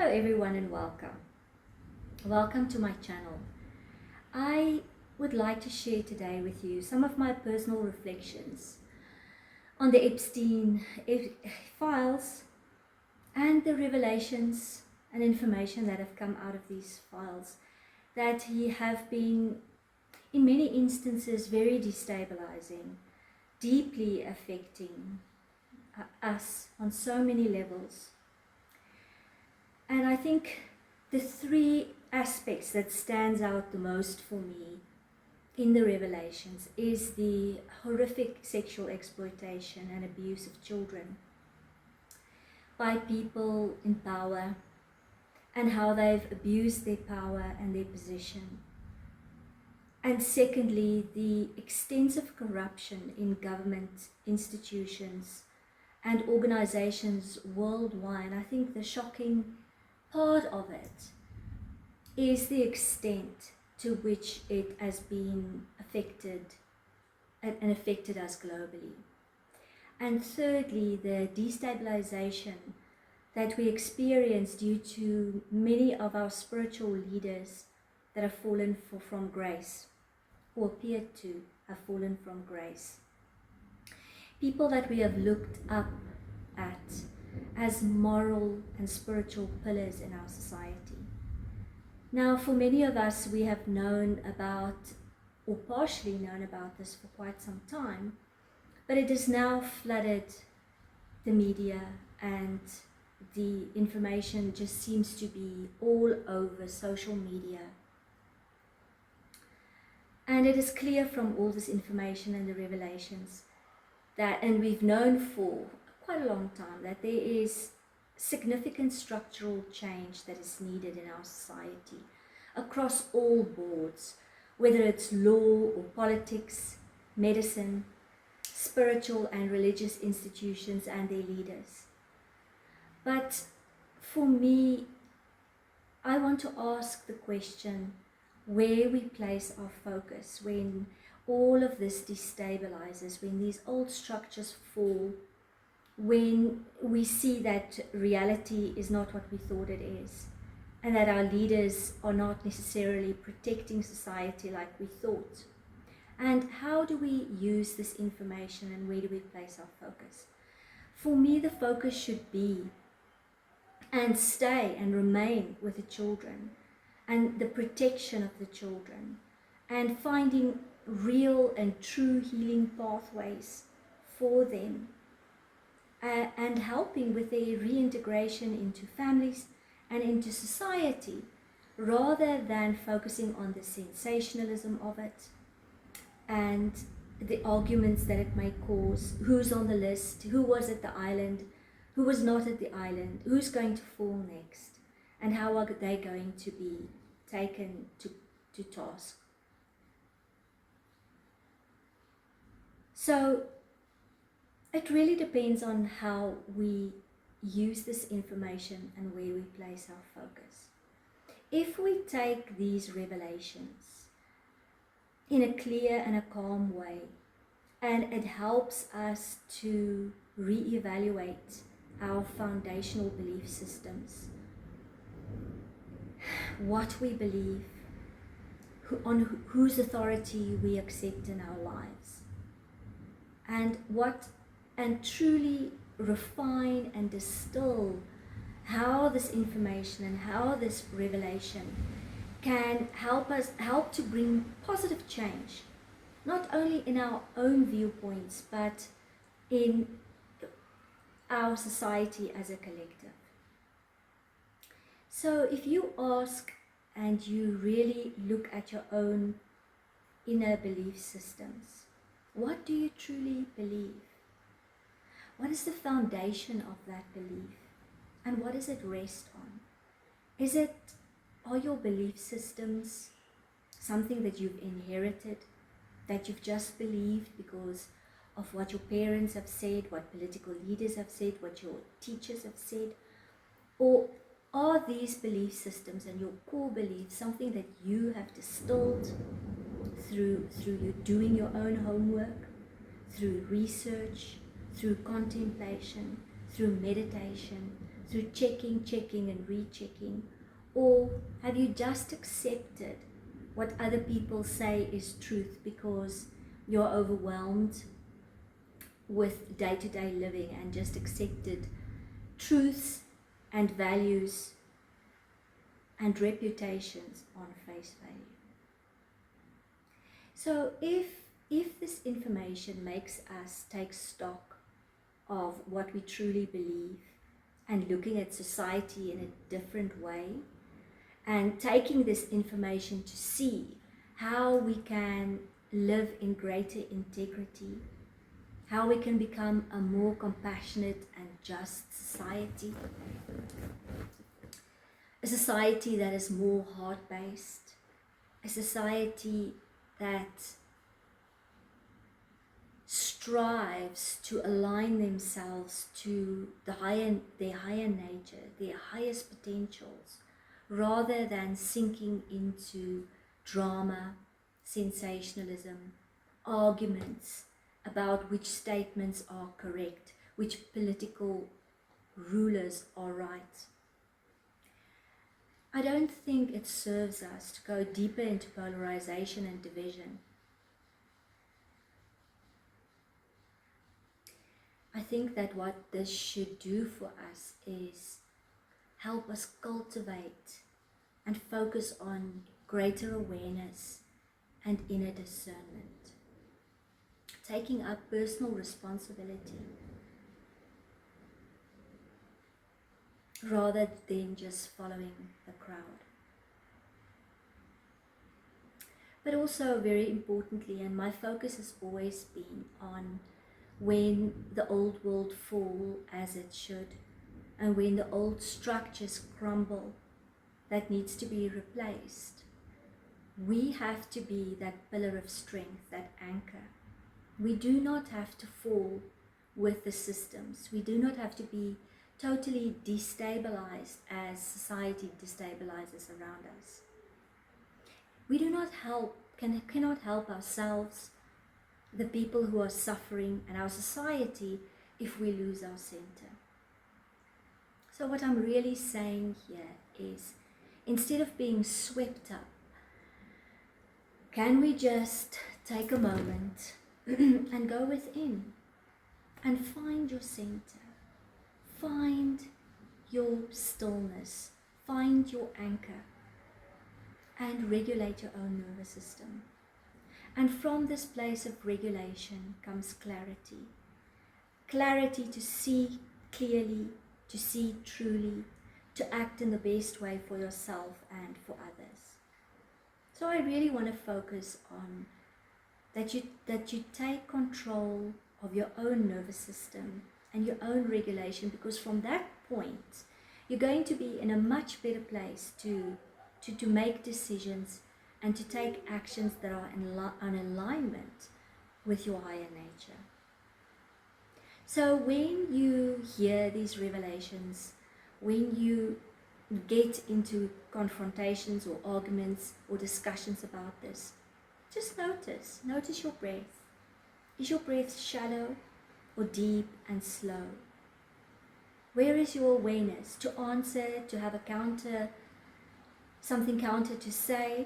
everyone and welcome. Welcome to my channel. I would like to share today with you some of my personal reflections on the Epstein files and the revelations and information that have come out of these files that have been, in many instances, very destabilizing, deeply affecting us on so many levels. And I think the three aspects that stands out the most for me in the revelations is the horrific sexual exploitation and abuse of children by people in power and how they've abused their power and their position. And secondly, the extensive corruption in government institutions and organizations worldwide. I think the shocking part of it is the extent to which it has been affected and affected us globally. And thirdly, the destabilization that we experience due to many of our spiritual leaders that have fallen from grace, or appear to have fallen from grace. People that we have looked up at as moral and spiritual pillars in our society. Now, for many of us, we have known about, or partially known about this for quite some time, but it has now flooded the media, and the information just seems to be all over social media. And it is clear from all this information and the revelations that, and we've known for quite a long time, that there is significant structural change that is needed in our society across all boards, whether it's law or politics, medicine, spiritual and religious institutions and their leaders. But for me, I want to ask the question where we place our focus when all of this destabilizes, when these old structures fall, when we see that reality is not what we thought it is, and that our leaders are not necessarily protecting society like we thought. And how do we use this information, and where do we place our focus? For me, the focus should be and stay and remain with the children and the protection of the children, and finding real and true healing pathways for them, and helping with their reintegration into families and into society, rather than focusing on the sensationalism of it and the arguments that it may cause. Who's on the list? Who was at the island? Who was not at the island? Who's going to fall next? And how are they going to be taken to task? So it really depends on how we use this information and where we place our focus. If we take these revelations in a clear and a calm way, and it helps us to reevaluate our foundational belief systems, what we believe, on whose authority we accept in our lives, and truly refine and distill how this information and how this revelation can help to bring positive change, not only in our own viewpoints, but in our society as a collective. So if you ask and you really look at your own inner belief systems, what do you truly believe? What is the foundation of that belief? And what does it rest on? Are your belief systems something that you've inherited, that you've just believed because of what your parents have said, what political leaders have said, what your teachers have said? Or are these belief systems and your core beliefs something that you have distilled through you doing your own homework, through research, through contemplation, through meditation, through checking and rechecking? Or have you just accepted what other people say is truth because you're overwhelmed with day-to-day living and just accepted truths and values and reputations on face value? So if this information makes us take stock of what we truly believe and looking at society in a different way, and taking this information to see how we can live in greater integrity, how we can become a more compassionate and just society, a society that is more heart-based, a society that strives to align themselves to their higher nature, their highest potentials, rather than sinking into drama, sensationalism, arguments about which statements are correct, which political rulers are right. I don't think it serves us to go deeper into polarization and division. I think that what this should do for us is help us cultivate and focus on greater awareness and inner discernment, taking up personal responsibility rather than just following the crowd. But also, very importantly, and my focus has always been on when the old world fall as it should, and when the old structures crumble, that needs to be replaced. We have to be that pillar of strength, that anchor. We do not have to fall with the systems. We do not have to be totally destabilized as society destabilizes around us. We do not cannot help ourselves, the people who are suffering, and our society if we lose our center. So what I'm really saying here is, instead of being swept up, can we just take a moment and go within and find your center, find your stillness, find your anchor, and regulate your own nervous system. And from this place of regulation comes clarity. Clarity to see clearly, to see truly, to act in the best way for yourself and for others. So I really want to focus on that you take control of your own nervous system and your own regulation, because from that point you're going to be in a much better place to make decisions and to take actions that are in alignment with your higher nature. So when you hear these revelations, when you get into confrontations or arguments or discussions about this, just notice your breath. Is your breath shallow or deep and slow? Where is your awareness to answer, to have something counter to say,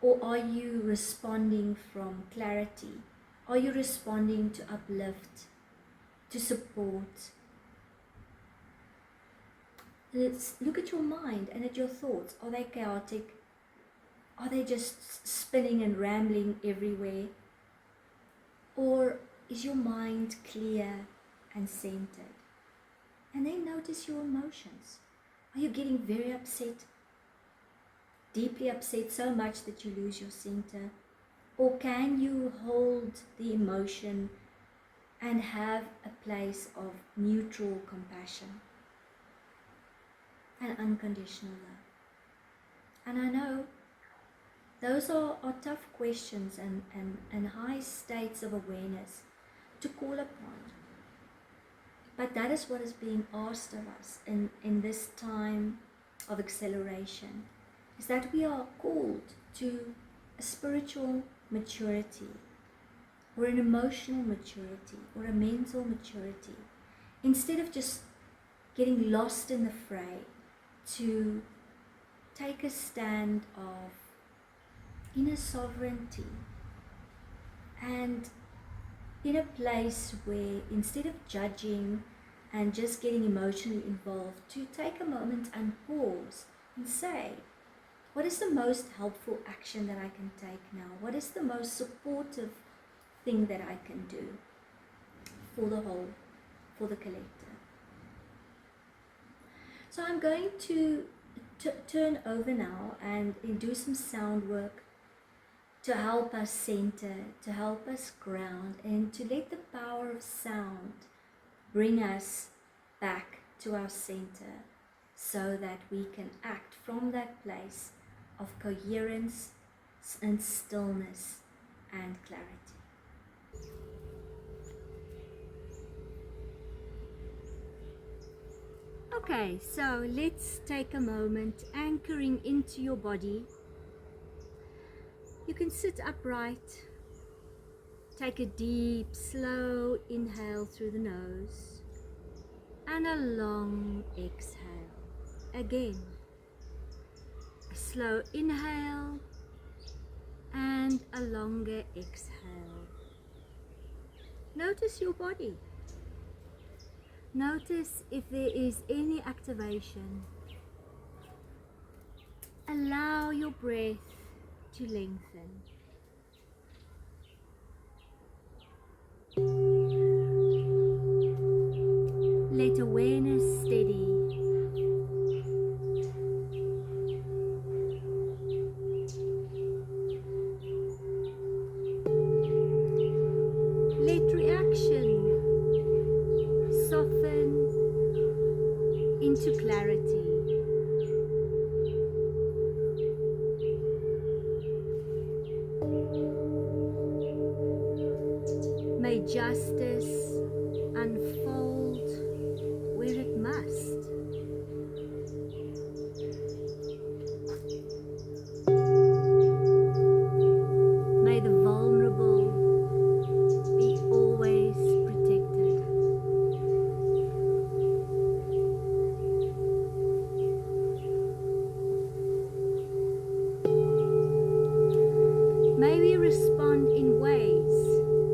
or are you responding from clarity? Are you responding to uplift, to support? Let's look at your mind and at your thoughts. Are they chaotic? Are they just spinning and rambling everywhere? Or is your mind clear and centered? And then notice your emotions. Are you getting very upset? Deeply upset, so much that you lose your center? Or can you hold the emotion and have a place of neutral compassion and unconditional love? And I know those are tough questions and high states of awareness to call upon. But that is what is being asked of us in this time of acceleration, is that we are called to a spiritual maturity, or an emotional maturity, or a mental maturity, instead of just getting lost in the fray, to take a stand of inner sovereignty, and in a place where instead of judging and just getting emotionally involved, to take a moment and pause and say, what is the most helpful action that I can take now? What is the most supportive thing that I can do for the whole, for the collective? So I'm going to turn over now and do some sound work to help us center, to help us ground, and to let the power of sound bring us back to our center so that we can act from that place of coherence and stillness and clarity. Okay, so let's take a moment anchoring into your body. You can sit upright. Take a deep, slow inhale through the nose and a long exhale. Again, a slow inhale and a longer exhale. Notice your body. Notice if there is any activation. Allow your breath to lengthen. Let awareness steady. Let reaction soften into clarity. May justice unfold where it must. May the vulnerable be always protected. May we respond in ways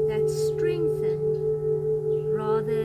that strengthen rather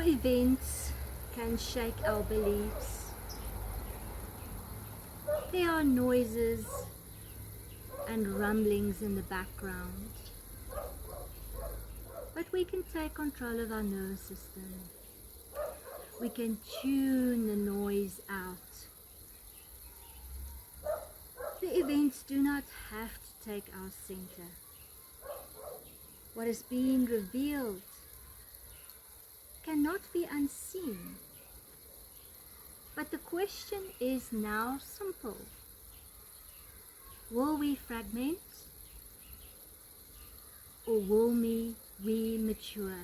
events can shake our beliefs. There are noises and rumblings in the background, but we can take control of our nervous system. We can tune the noise out. The events do not have to take our center. What is being revealed cannot be unseen. But the question is now simple. Will we fragment, or will we mature?